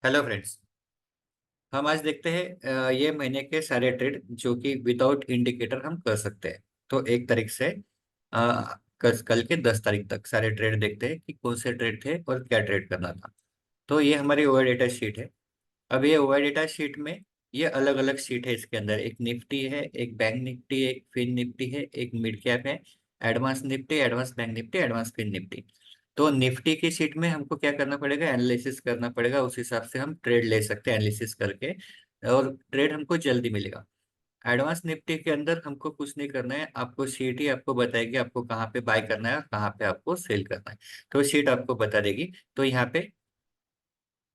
Hello friends. हम आज देखते हैं ये महीने के सारे ट्रेड जो कि विदाउट इंडिकेटर हम कर सकते हैं। तो 1 तारीख से कल के 10 तारीख तक सारे ट्रेड देखते हैं कि कौन से ट्रेड थे और क्या ट्रेड करना था। तो ये हमारी ओवर डेटा शीट है। अब ये ओवर डेटा शीट में ये अलग अलग शीट है। इसके अंदर एक निफ्टी है, एक बैंक निफ्टी, एक फिन निफ्टी है, एक मिड कैप है, advance Nifty, advance Bank Nifty, advance Fin Nifty. तो निफ्टी की शीट में हमको क्या करना पड़ेगा, एनालिसिस करना पड़ेगा। उस हिसाब से हम ट्रेड ले सकते हैं एनालिसिस करके, और ट्रेड हमको जल्दी मिलेगा। एडवांस निफ्टी के अंदर हमको कुछ नहीं करना है, आपको शीट ही आपको बताएगी आपको कहाँ पे बाय करना है और कहाँ पे आपको सेल करना है। तो शीट आपको बता देगी। तो यहाँ पे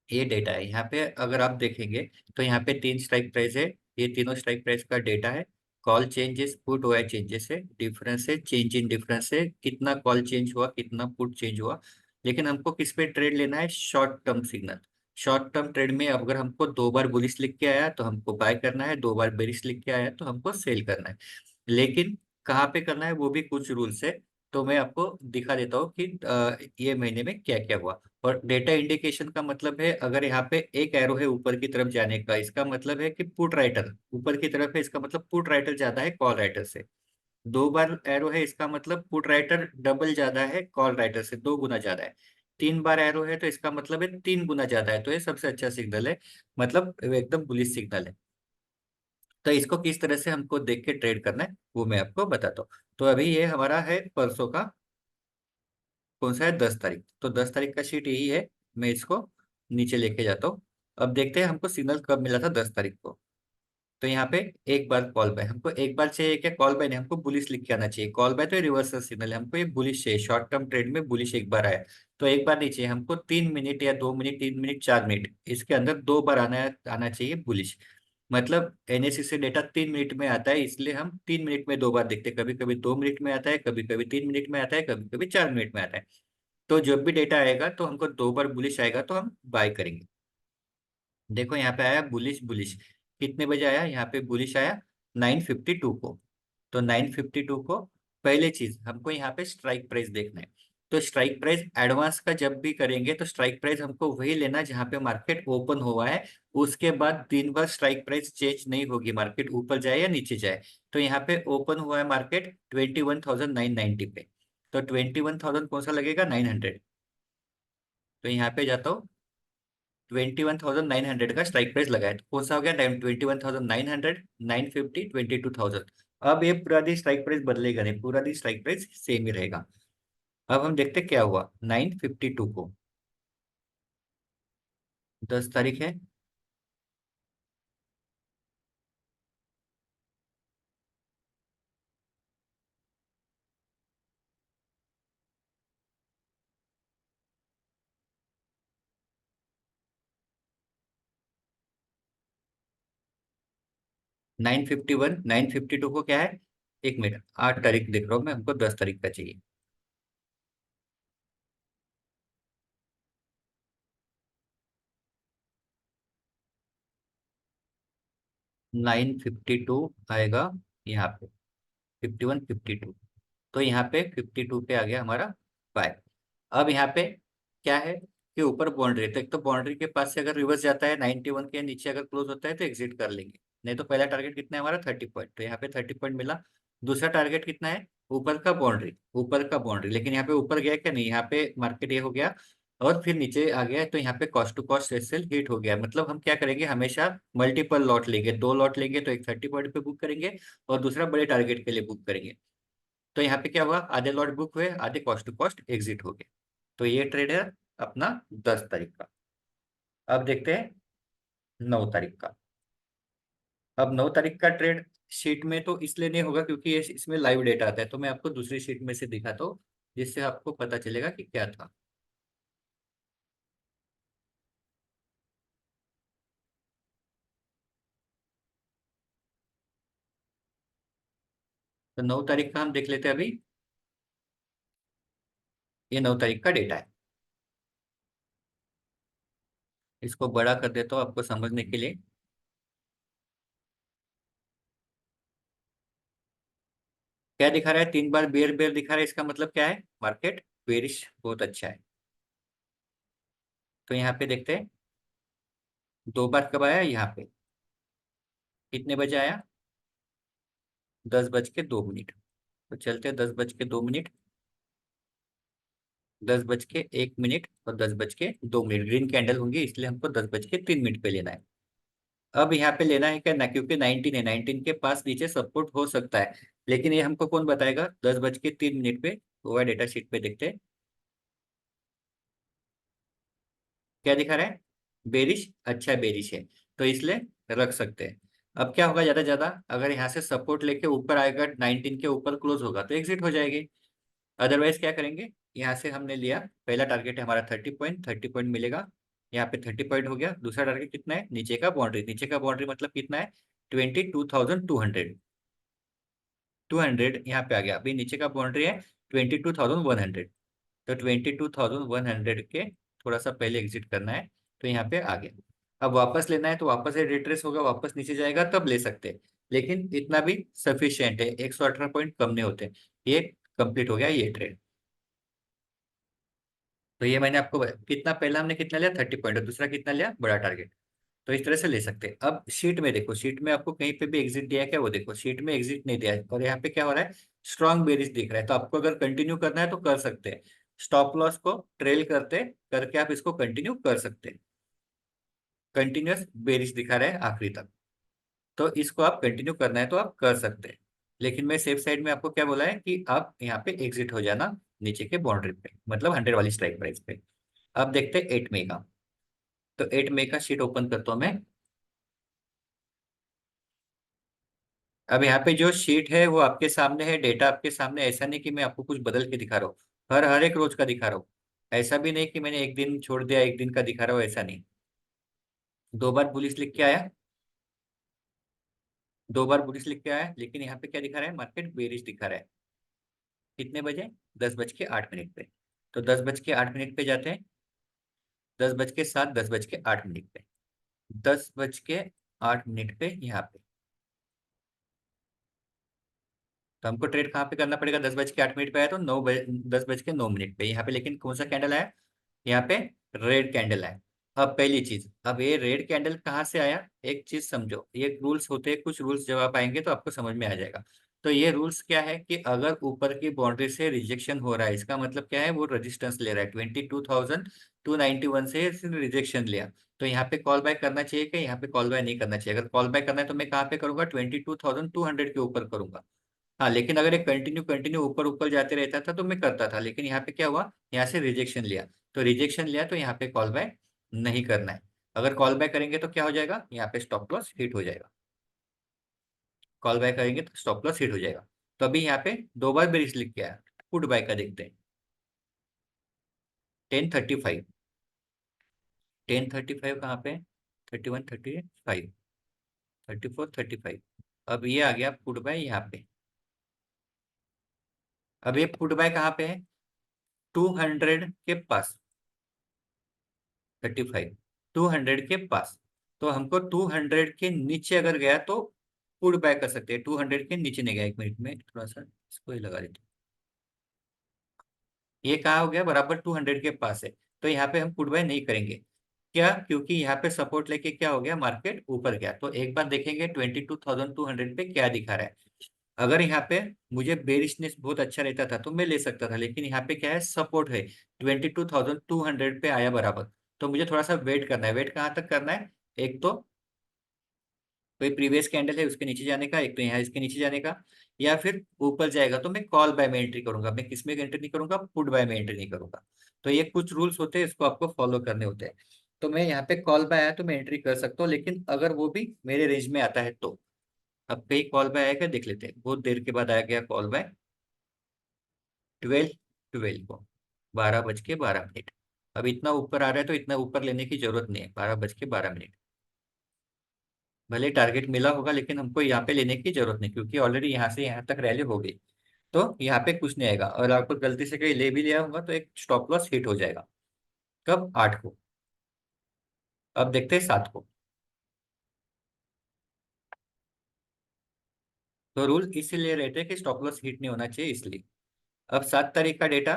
ये डेटा है। यहाँ पे अगर आप देखेंगे तो यहाँ पे 3 स्ट्राइक प्राइस है। ये तीनों स्ट्राइक प्राइस का डेटा है। Call changes, put Y changes है, डिफरेंस है, चेंज इन डिफरेंस है, कितना कॉल चेंज हुआ, कितना पुट चेंज हुआ। लेकिन हमको किस पे ट्रेड लेना है, short term signal. Short term trade में अगर हमको 2 बार बुलिश लिख के आया तो हमको बाय करना है, 2 बार बेरिश लिख के आया तो हमको सेल करना है। लेकिन कहाँ पे करना है वो भी कुछ रूल्स है। तो मैं आपको दिखा देता हूँ कि ये महीने में क्या क्या हुआ। और डेटा इंडिकेशन का मतलब है, अगर यहाँ पे एक एरो है ऊपर की तरफ जाने का, इसका मतलब है कि पुट राइटर ऊपर की तरफ है, इसका मतलब पुट राइटर ज्यादा है कॉल राइटर से। 2 बार एरो है, इसका मतलब पुट राइटर डबल ज्यादा है कॉल राइटर से, 2 गुना ज्यादा है। 3 बार एरो है तो इसका मतलब है 3 गुना ज्यादा है। तो ये सबसे अच्छा सिग्नल है, मतलब एकदम बुलिश सिग्नल है। तो इसको किस तरह से हमको देख के ट्रेड करना है वो मैं आपको बताता हूँ। तो अभी ये हमारा है परसों का, कौन सा है, 10 तारीख। तो 10 तारीख का शीट यही है। मैं इसको नीचे लेके जाता हूँ। अब देखते हैं हमको सिग्नल कब मिला था 10 तारीख को। तो यहाँ पे एक बार कॉल बाय, हमको एक बार चाहिए क्या, कॉल बाय नहीं, हमको बुलिश लिख के आना चाहिए। कॉल बाय तो रिवर्सल सिग्नल है, हमको ये बुलिश चाहिए। शॉर्ट टर्म ट्रेड में बुलिश एक बार आया तो एक बार नहीं चाहिए हमको, 3 मिनट या 2 मिनट, 3 मिनट, 4 मिनट, इसके अंदर 2 बार आना आना चाहिए बुलिश। मतलब एनएससी से डेटा 3 मिनट में आता है, इसलिए हम 3 मिनट में 2 बार देखते हैं। कभी कभी 2 मिनट में आता है, कभी कभी 3 मिनट में आता है, कभी कभी 4 मिनट में आता है। तो जब भी डेटा आएगा तो हमको 2 बार बुलिश आएगा तो हम बाय करेंगे। देखो यहाँ पे आया बुलिश बुलिश। कितने बजे आया, यहाँ पे बुलिश आया 9:52 को। तो 9:52 को पहले चीज हमको यहाँ पे स्ट्राइक प्राइस देखना है। तो स्ट्राइक प्राइस एडवांस का जब भी करेंगे तो स्ट्राइक प्राइस हमको वही लेना जहाँ पे मार्केट ओपन हुआ है। उसके बाद दिन भर स्ट्राइक प्राइस चेंज नहीं होगी, मार्केट ऊपर जाए या नीचे जाए। तो यहाँ पे ओपन हुआ है मार्केट 21,990 पे। तो 21,000 कौन सा लगेगा, 900। तो यहाँ पे जाता हूँ, 21,900 का स्ट्राइक प्राइस लगाए तो कौन सा हो गया, 21,900, 950, 22,000। अब ये पूरा दिन स्ट्राइक प्राइस बदलेगा नहीं, पूरा दिन स्ट्राइक प्राइस सेम ही रहेगा। अब हम देखते क्या हुआ 9:52 को, 10 तारीख है। 9:51, 9:52 को क्या है, 1 मिनट, 8 तारीख देख रहा हूँ मैं, हमको 10 तारीख का चाहिए। 9:52 आएगा यहाँ पे, 51, 52। तो यहाँ पे 52 पे आ गया हमारा बाय। अब यहाँ पे क्या है कि ऊपर बाउंड्री है, तो एक तो बाउंड्री के पास से अगर रिवर्स जाता है 91 के नीचे अगर क्लोज होता है तो एग्जिट कर लेंगे। नहीं तो पहला टारगेट कितना है हमारा, 30 पॉइंट। तो यहाँ पे 30 पॉइंट मिला। दूसरा टारगेट कितना है, ऊपर का बाउंड्री, ऊपर का बाउंड्री। लेकिन यहाँ पे ऊपर गया क्या, नहीं, यहाँ पे मार्केट ये हो गया और फिर नीचे आ गया। तो यहाँ पे cost to cost SL hit हो गया। मतलब हम क्या करेंगे, हमेशा मल्टीपल लॉट लेंगे, 2 लॉट लेंगे तो एक 30 पॉइंट पे बुक करेंगे और दूसरा बड़े टारगेट के लिए बुक करेंगे। तो यहाँ पे क्या हुआ, आधे लॉट बुक हुए, आधे कॉस्ट टू कॉस्ट एग्जिट हो गए। तो ये ट्रेड है अपना 10 तारीख का। अब देखते हैं 9 तारीख का। अब 9 तारीख का ट्रेड शीट में तो इसलिए नहीं होगा क्योंकि ये इसमें लाइव डेटा आता है। तो मैं आपको दूसरी शीट में से दिखाता हूँ जिससे आपको पता चलेगा कि क्या था। तो 9 तारीख का हम देख लेते हैं अभी। ये 9 तारीख का डेटा है। इसको बड़ा कर देता हूँ आपको समझने के लिए। क्या दिखा रहा है, 3 बार बेयर बेयर दिखा रहा है, इसका मतलब क्या है, मार्केट बेरिश बहुत अच्छा है। तो यहाँ पे देखते हैं दो बार कब आया यहाँ पे, कितने बजे आया, 10:02। तो चलते 10:02, 10:01 और 10:02। ग्रीन कैंडल होंगी, इसलिए हमको 10:03 पे लेना है। अब यहाँ पे लेना है क्या ना, क्योंकि 19 है, 19 के पास नीचे सपोर्ट हो सकता है, लेकिन ये हमको कौन बताएगा, 10:03 पे हुआ डेटा शीट पे देखते हैं क्या दिखा रहा है। बेरिश, अच्छा बेरिश है, तो इसलिए रख सकते हैं। अब क्या होगा, ज्यादा ज्यादा अगर यहाँ से सपोर्ट लेके ऊपर आएगा, 19 के ऊपर क्लोज होगा तो एग्जिट हो जाएगी। अदरवाइज क्या करेंगे, यहाँ से हमने लिया, पहला टारगेट है हमारा 30 पॉइंट, 30 पॉइंट मिलेगा। यहाँ पे 30 पॉइंट हो गया। दूसरा टारगेट कितना है, नीचे का बाउंड्री, नीचे का बाउंड्री मतलब कितना है, 22,200। 200 यहाँ पे आ गया, अभी नीचे का बाउंड्री है 22,100। तो 22,100 के थोड़ा सा पहले एग्जिट करना है, तो यहाँ पे आ गया। अब वापस लेना है तो वापस से रिट्रेस होगा, वापस नीचे जाएगा तब ले सकते हैं, लेकिन इतना भी सफिशियंट है, 118 पॉइंट कम नहीं होते। ये कंप्लीट हो गया ये ट्रेड। तो ये मैंने आपको कितना, पहला हमने कितना लिया 30 पॉइंट, और दूसरा कितना लिया बड़ा टारगेट। तो इस तरह से ले सकते हैं। अब शीट में देखो, शीट में आपको कहीं पे भी एग्जिट दिया है क्या, वो देखो शीट में एग्जिट नहीं दिया है, और यहाँ पे क्या हो रहा है, स्ट्रॉन्ग बेरिश दिख रहा है। तो आपको अगर कंटिन्यू करना है तो कर सकते हैं, स्टॉप लॉस को ट्रेल करते करके आप इसको कंटिन्यू कर सकते हैं। कंटिन्यूअस बेरिश दिखा रहा है आखिरी तक, तो इसको आप कंटिन्यू करना है तो आप कर सकते हैं। लेकिन मैं सेफ साइड में आपको क्या बोला है कि आप यहाँ पे एग्जिट हो जाना नीचे के बाउंड्री पे, मतलब 100 वाली स्ट्राइक प्राइस पे। अब देखते हैं 8 मई का। तो 8 मई का शीट ओपन करता हूँ मैं। अब यहाँ पे जो शीट है वो आपके सामने है, डेटा आपके सामने, ऐसा नहीं कि मैं आपको कुछ बदल के दिखा रहा हूँ, हर हर एक रोज का दिखा रहा हूँ। ऐसा भी नहीं कि मैंने एक दिन छोड़ दिया एक दिन का दिखा रहा हूँ, ऐसा नहीं। दो बार पुलिस लिख के आया, दो बार पुलिस लिख के आया, लेकिन यहाँ पे क्या दिखा रहा है, मार्केट बेरिश दिखा रहा है। कितने बजे, 10:08 पे। तो 10:08 पे जाते हैं, 10:07, 10:08 पे, 10:08 पे यहाँ पे। तो हमको ट्रेड कहाँ पे करना पड़ेगा, 10:08 पे आया तो 10:09 पे यहाँ पे, लेकिन कौन सा कैंडल आया, यहाँ पे रेड कैंडल है। अब पहली चीज, अब ये रेड कैंडल कहाँ से आया, एक चीज समझो, ये रूल्स होते हैं, कुछ रूल्स जब आप आएंगे तो आपको समझ में आ जाएगा। तो ये रूल्स क्या है कि अगर ऊपर की बाउंड्री से रिजेक्शन हो रहा है, इसका मतलब क्या है, वो रेजिस्टेंस ले रहा है, 22,291 से रिजेक्शन लिया। तो यहाँ पे कॉल बैक करना चाहिए कि यहाँ पे कॉल बैक नहीं करना चाहिए, अगर कॉल बैक करना है तो मैं कहाँ पे करूंगा, 22,200 के ऊपर करूंगा। हाँ, लेकिन अगर ये कंटिन्यू कंटिन्यू ऊपर ऊपर जाते रहता था तो मैं करता था, लेकिन यहाँ पे क्या हुआ, यहाँ से रिजेक्शन लिया। तो रिजेक्शन लिया तो यहाँ पे कॉल बैक नहीं करना है। अगर कॉल बैक करेंगे तो क्या हो जाएगा, यहाँ पे स्टॉप लॉस हिट हो जाएगा। कॉल बैक करेंगे तो स्टॉप लॉस हिट हो जाएगा। तो अभी यहाँ पे दो बार बेरिश लिख के आया। पुट बाय का देखते हैं, 10:35, 10:35 कहाँ पे, 31, 35, 34, 35। अब ये आ गया पुट बाय यहाँ पे। अब ये पुट बाय कहाँ पे है, 200 के पास, 35, 200 के पास। तो हमको 200 के नीचे अगर गया तो पुट बैक कर सकते हैं, 200 के नीचे नहीं गया, एक मिनट में थोड़ा सा इसको ही लगा देते हैं। ये कहाँ हो गया, बराबर 200 के पास है, तो यहाँ पे हम पुट बाय नहीं करेंगे। क्या, क्योंकि यहाँ पे सपोर्ट लेके क्या हो गया, मार्केट ऊपर गया। तो एक बार देखेंगे 22,200 पे क्या दिखा रहा है। अगर यहाँ पे मुझे बेरिशनेस बहुत अच्छा रहता था तो मैं ले सकता था, लेकिन यहाँ पे क्या है, सपोर्ट है, 22,200 पे आया बराबर। तो मुझे थोड़ा सा वेट करना है। वेट कहाँ तक करना है, एक तो कोई प्रीवियस कैंडल है उसके नीचे जाने का, एक तो यहाँ इसके नीचे जाने का, या फिर ऊपर जाएगा तो मैं कॉल बाय में एंट्री करूंगा। मैं किस में एंट्री नहीं करूंगा, पुट बाय में एंट्री नहीं करूंगा। तो ये कुछ रूल्स होते हैं, इसको आपको फॉलो करने होते हैं। तो मैं यहाँ पे कॉल बाय आया तो मैं एंट्री कर सकता हूँ, लेकिन अगर वो भी मेरे रेंज में आता है तो। अब कहीं कॉल बाय आया क्या देख लेते हैं, बहुत देर के बाद आया गया कॉल बाय, 12, 12 को, 12:12। अब इतना ऊपर आ रहा है तो इतना ऊपर लेने की जरूरत नहीं है, 12:12। भले टारगेट मिला होगा लेकिन हमको यहाँ पे लेने की जरूरत नहीं, क्योंकि ऑलरेडी यहाँ से यहाँ तक रैली हो गई। तो यहाँ पे कुछ नहीं आएगा, और आपको गलती से कहीं ले भी लिया होगा तो एक स्टॉप लॉस हिट हो जाएगा। कब, 8 को। अब देखते हैं 7 को। तो रूल इसीलिए रहते हैं कि स्टॉप लॉस हिट नहीं होना चाहिए, इसलिए। अब 7 तारीख का डेटा,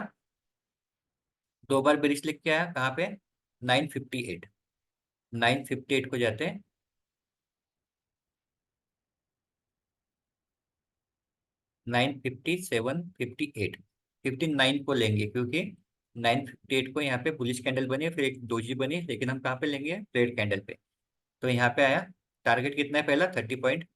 दो बार बेरिश लिख के आया कहाँ पे, 958, 958 को जाते हैं। 957, 58, 59 को लेंगे, क्योंकि 958 को यहाँ पे बुलिश कैंडल बनी है, फिर एक डोजी बनी, लेकिन हम कहाँ पे लेंगे, रेड कैंडल पे। तो यहाँ पे आया। टारगेट कितना है पहला, 30 पॉइंट।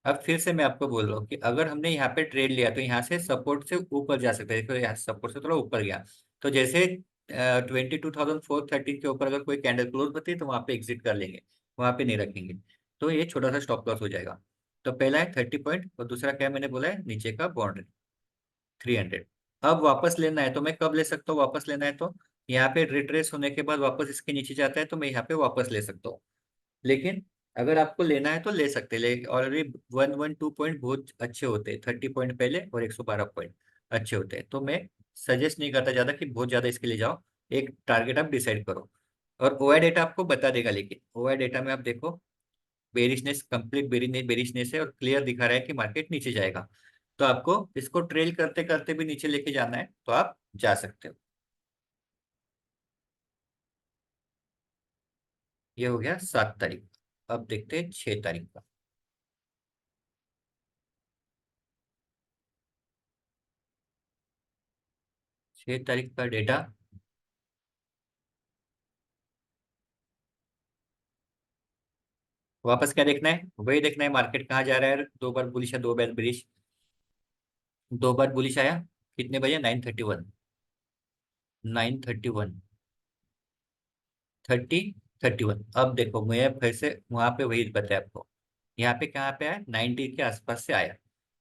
अब फिर से मैं आपको बोल रहा हूँ कि अगर हमने यहाँ पे ट्रेड लिया तो यहाँ से सपोर्ट से ऊपर जा सकते हैं। देखो यहाँ सपोर्ट से थोड़ा ऊपर गया, तो जैसे 22,413 के ऊपर अगर कोई कैंडल क्लोज होती है तो वहां पे एग्जिट कर लेंगे, वहां पे नहीं रखेंगे। तो ये छोटा सा स्टॉप लॉस हो जाएगा। तो पहला है 30 पॉइंट, और दूसरा क्या मैंने बोला है, नीचे का बाउंड्री 300। अब वापस लेना है तो मैं कब ले सकता हूँ, वापस लेना है तो यहाँ पे रिट्रेस होने के बाद वापस इसके नीचे जाता है तो मैं यहाँ पे वापस ले सकता हूँ। लेकिन अगर आपको लेना है तो ले सकते हैं, लेकिन ऑलरेडी 112 पॉइंट बहुत अच्छे होते हैं, 30 पॉइंट पहले और 112 पॉइंट अच्छे होते हैं। तो मैं सजेस्ट नहीं करता ज्यादा कि बहुत ज्यादा इसके लिए जाओ। एक टारगेट आप डिसाइड करो, और ओआई डेटा आपको बता देगा। लेकिन ओआई डेटा में आप देखो, बेरिशनेस कंप्लीट बेरिशनेस है और क्लियर दिखा रहा है कि मार्केट नीचे जाएगा। तो आपको इसको ट्रेल करते करते भी नीचे लेके जाना है तो आप जा सकते हो। ये हो गया 7 तारीख। अब देखते हैं 6 तारीख का। 6 तारीख का डेटा। वापस क्या देखना है, वही देखना है मार्केट कहाँ जा रहा है। 2 बार बुलिश है, 2 बार बुलिश। 2 बार बुलिश आया, कितने बजे, 9:31। 9:31, 30, 31। अब देखो मैं फिर से वहां पे वही बताया आपको। यहाँ पे कहाँ पे आया, 90 के आसपास से आया,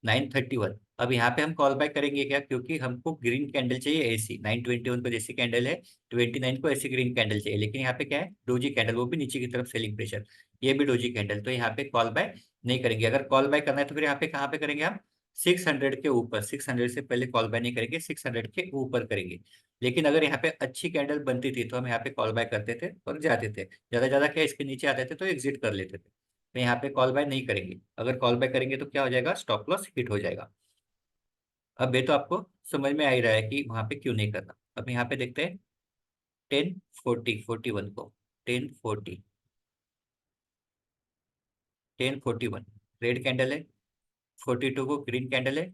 9:31। अब यहाँ पे हम कॉल बैक करेंगे क्या, क्योंकि हमको ग्रीन कैंडल चाहिए ऐसी, 9:21 को जैसी कैंडल है, 29 को ऐसी ग्रीन कैंडल चाहिए। लेकिन यहाँ पे क्या है, डोजी कैंडल, वो भी नीचे की तरफ सेलिंग प्रेशर। ये भी डोजी कैंडल, तो यहाँ पे कॉल बैक नहीं करेंगे। अगर कॉल बैक करना है तो फिर यहाँ पे कहाँ पे करेंगे हम, 600 के ऊपर। 600 से पहले कॉल बैक नहीं करेंगे, 600 के ऊपर करेंगे। लेकिन अगर यहाँ पे अच्छी कैंडल बनती थी तो हम यहाँ पे कॉल बैक करते थे और जाते थे। ज्यादा ज्यादा क्या, इसके नीचे आते थे तो एग्जिट कर लेते थे। तो यहाँ पे कॉल बाय नहीं करेंगे। अगर कॉल बाय करेंगे तो क्या हो जाएगा, स्टॉप लॉस हिट हो जाएगा। अब ये तो आपको समझ में आ ही रहा है कि वहां पे क्यों नहीं करना। अब यहाँ पे देखते हैं 10:40, 41 को। 10:40, 10:41 रेड कैंडल है, 42 को ग्रीन कैंडल है।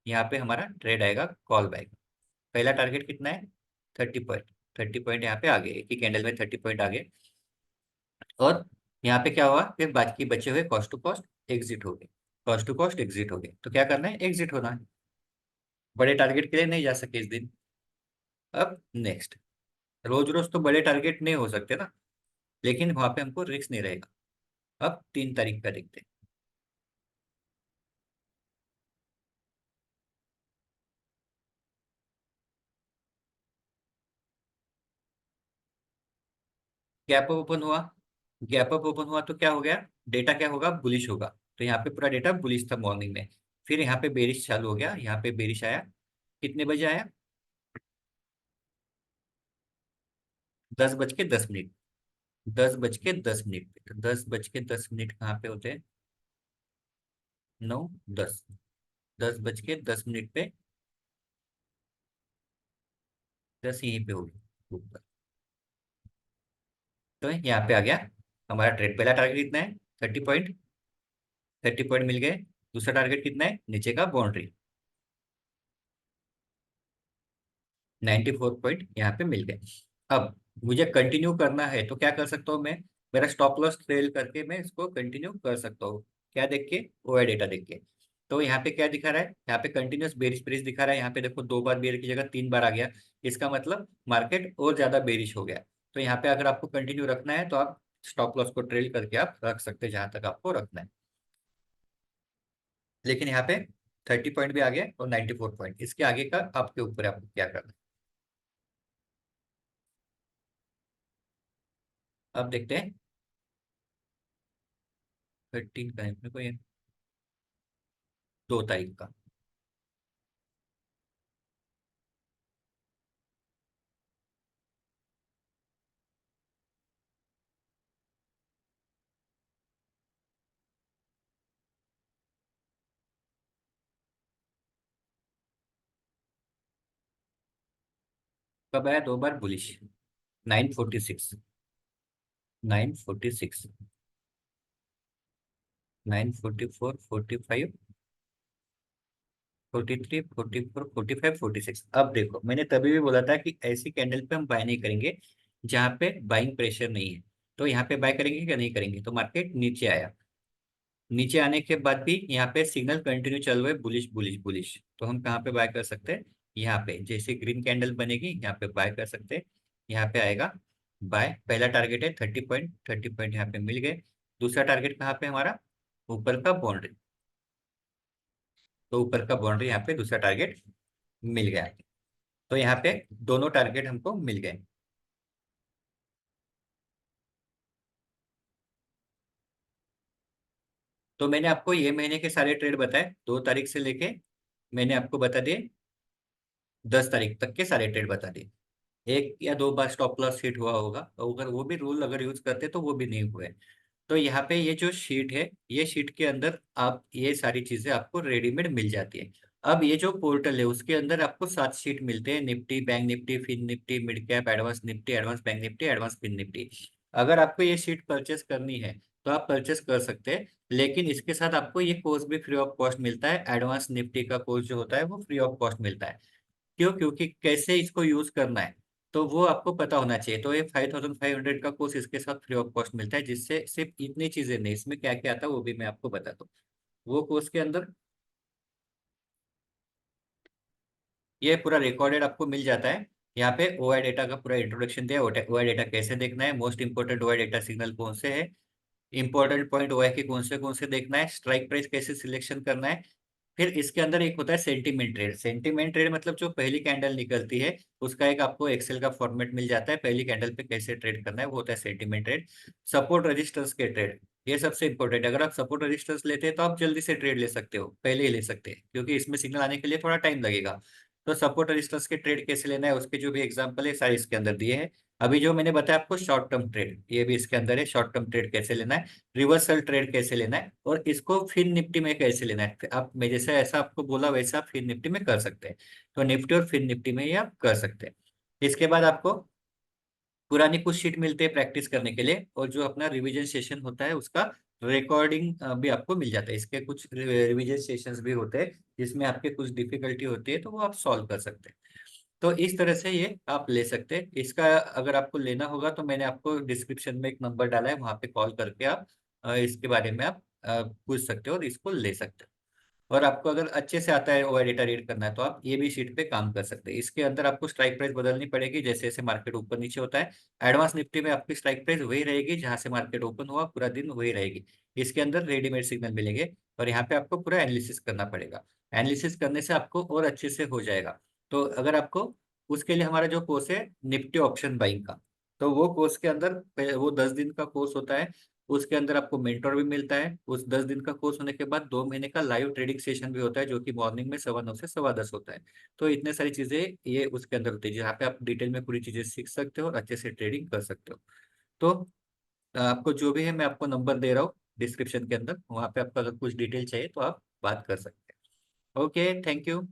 यहाँ पे हमारा ट्रेड आएगा कॉल बैक। पहला टारगेट कितना है, 30 पॉइंट। 30 पॉइंट यहाँ पे आ गए, एक ही कैंडल में 30 पॉइंट आ गए। और यहाँ पे क्या हुआ, फिर बाकी बचे हुए कॉस्ट टू कॉस्ट एग्जिट हो गए। कॉस्ट टू कॉस्ट एग्जिट हो गए, तो क्या करना है, एग्जिट होना है। बड़े टारगेट के लिए नहीं जा सके इस दिन। अब नेक्स्ट, रोज रोज तो बड़े टारगेट नहीं हो सकते ना, लेकिन वहां पे हमको रिस्क नहीं रहेगा। अब 3 तारीख का देखते हैं। गैप अप ओपन हुआ। गैप अप ओपन हुआ तो क्या हो गया, डेटा क्या होगा, बुलिश होगा। तो यहाँ पे पूरा डेटा बुलिश था मॉर्निंग में। फिर यहाँ पे बेरिश चालू हो गया, यहाँ पे बेरिश आया। कितने बजे आया, 10:10 मिनट। 10:10 मिनट पे, तो 10:10 मिनट कहाँ पे होते हैं, 9, 10। 10:10 मिनट पे 10 यहीं पे होगी ऊपर। तो यहाँ पे आ गया हमारा ट्रेड। पहला टारगेट कितना है, 30 पॉइंट। 30 पॉइंट मिल गए। दूसरा टारगेट कितना है, नीचे का बाउंड्री 94 पॉइंट यहाँ पे मिल गए। अब मुझे कंटिन्यू करना है तो क्या कर सकता हूँ मैं, मेरा स्टॉप लॉस ट्रेल करके मैं इसको कंटिन्यू कर सकता हूँ। क्या देख के, ओआई डेटा देख के। तो यहाँ पे क्या दिखा रहा है, यहाँ पे कंटिन्यूस बेरिश बेरिश दिखा रहा है। यहाँ पे देखो 2 बार बेर की जगह 3 बार आ गया। इसका मतलब मार्केट और ज्यादा बेरिश हो गया। तो यहाँ पे अगर आपको कंटिन्यू रखना है तो आप स्टॉप लॉस को ट्रेल करके आप रख सकते हैं जहां तक आपको रखना है। लेकिन यहाँ पे 30 पॉइंट भी आ गया और 94 पॉइंट, इसके आगे का आपके ऊपर है, आपको क्या करना है। अब देखते हैं 13 का है अपने को, ये 2 तारीख का। कब आया, 2 बार बुलिश। 946, 946, 944, 45, 43, 44, 45, 46। अब देखो, मैंने तभी भी बोला था कि ऐसी कैंडल पे हम बाय नहीं करेंगे जहां पे बाइंग प्रेशर नहीं है। तो यहाँ पे बाय करेंगे क्या, नहीं करेंगे। तो मार्केट नीचे आया, नीचे आने के बाद भी यहाँ पे सिग्नल कंटिन्यू चल रहा है, बुलिश बुलिश बुलिश। तो हम कहाँ पे बाय कर सकते हैं, यहाँ पे जैसे ग्रीन कैंडल बनेगी यहाँ पे बाय कर सकते हैं। यहाँ पे आएगा बाय, पहला टारगेट है 30 पॉइंट, 30 पॉइंट यहाँ पे मिल गए। दूसरा टारगेट कहाँ पे हमारा, ऊपर का बाउंड्री। तो ऊपर का बाउंड्री यहाँ पे दूसरा टारगेट मिल गया। तो यहाँ पे दोनों टारगेट हमको मिल गए। तो मैंने आपको ये महीने के सारे ट्रेड बताए, 2 तारीख से लेके मैंने आपको बता दिए 10 तारीख तक के सारे ट्रेड बता दिए। एक या दो बार स्टॉप लॉस हिट हुआ होगा, तो अगर वो भी रूल अगर यूज करते तो वो भी नहीं हुए। तो यहाँ पे ये जो शीट है, ये शीट के अंदर आप ये सारी चीजें आपको रेडीमेड मिल जाती है। अब ये जो पोर्टल है उसके अंदर आपको 7 शीट मिलते हैं, Nifty, Bank Nifty, Fin Nifty, mid cap, advance Nifty, advance Bank Nifty, advance Fin Nifty. अगर आपको ये शीट परचेस करनी है तो आप परचेस कर सकते हैं, लेकिन इसके साथ आपको ये कोर्स भी फ्री ऑफ कॉस्ट मिलता है। एडवांस निफ्टी का कोर्स जो होता है वो फ्री ऑफ कॉस्ट मिलता है। क्यों, क्योंकि कैसे इसको यूज करना है तो वो आपको पता होना चाहिए। तो ये 5500 का कोर्स इसके साथ फ्री ऑफ कॉस्ट मिलता है, जिससे सिर्फ इतनी चीजें नहीं, इसमें क्या क्या आता है वो भी मैं आपको बता दूँ। वो कोर्स के अंदर ये पूरा रिकॉर्डेड आपको मिल जाता है। यहाँ पे ओआई डेटा का पूरा इंट्रोडक्शन दिया है, ओआई डेटा कैसे देखना है, most important OI data signal कौन से है, इंपॉर्टेंट पॉइंट ओआई के कौन से देखना है, स्ट्राइक प्राइस कैसे सिलेक्शन करना है। फिर इसके अंदर एक होता है सेंटीमेंट ट्रेड। सेंटीमेंट ट्रेड मतलब जो पहली कैंडल निकलती है उसका एक आपको एक्सेल का फॉर्मेट मिल जाता है, पहली कैंडल पे कैसे ट्रेड करना है, वो होता है सेंटीमेंट ट्रेड। सपोर्ट रेजिस्टेंस के ट्रेड, ये सबसे इंपॉर्टेंट है। अगर आप सपोर्ट रेजिस्टेंस लेते हैं तो आप जल्दी से ट्रेड ले सकते हो, पहले ही ले सकते हैं, क्योंकि इसमें सिग्नल आने के लिए थोड़ा टाइम लगेगा। तो सपोर्ट रेजिस्टेंस के ट्रेड कैसे लेना है उसके जो भी एग्जांपल है सारे इसके अंदर दिए हैं। अभी जो मैंने बताया आपको शॉर्ट टर्म ट्रेड, ये भी इसके अंदर है, शॉर्ट टर्म ट्रेड कैसे लेना है, रिवर्सल ट्रेड कैसे लेना है, और इसको फिर निफ्टी में कैसे लेना है। आप मैं जैसे ऐसा आपको बोला वैसा आप फिर निफ्टी में कर सकते हैं। तो निफ्टी और फिर निफ्टी में ये आप कर सकते हैं। इसके बाद आपको पुरानी कुछ शीट मिलते हैं प्रैक्टिस करने के लिए, और जो अपना रिवीजन सेशन होता है उसका रिकॉर्डिंग भी आपको मिल जाता है। इसके कुछ रिवीजन सेशंस भी होते हैं जिसमें आपके कुछ डिफिकल्टी होती है तो वो आप सॉल्व कर सकते हैं। तो इस तरह से ये आप ले सकते हैं। इसका अगर आपको लेना होगा तो मैंने आपको डिस्क्रिप्शन में एक नंबर डाला है, वहां पे कॉल करके आप इसके बारे में आप पूछ सकते हो और इसको ले सकते हो। और आपको अगर अच्छे से आता है ओवर डेटा रीड करना है तो आप ये भी शीट पे काम कर सकते हैं। इसके अंदर आपको स्ट्राइक प्राइस बदलनी पड़ेगी जैसे जैसे मार्केट ऊपर नीचे होता है। एडवांस निफ्टी में आपकी स्ट्राइक प्राइस वही रहेगी, जहां से मार्केट ओपन हुआ पूरा दिन वही रहेगी। इसके अंदर रेडीमेड सिग्नल मिलेंगे, और यहाँ पे आपको पूरा एनालिसिस करना पड़ेगा। एनालिसिस करने से आपको और अच्छे से हो जाएगा। तो अगर आपको उसके लिए हमारा जो कोर्स है निफ्टी ऑप्शन बाइंग का, तो वो कोर्स के अंदर वो 10 दिन का कोर्स होता है। उसके अंदर आपको मेंटोर भी मिलता है। उस 10 दिन का कोर्स होने के बाद 2 महीने का लाइव ट्रेडिंग सेशन भी होता है, जो कि मॉर्निंग में 9:15 से 10:15 होता है। तो इतने सारी चीजें ये उसके अंदर होती है, जहाँ पे आप डिटेल में पूरी चीजें सीख सकते हो और अच्छे से ट्रेडिंग कर सकते हो। तो आपको जो भी है मैं आपको नंबर दे रहा हूँ डिस्क्रिप्शन के अंदर, वहाँ पे आपको अगर कुछ डिटेल चाहिए तो आप बात कर सकते हैं। Okay, thank you.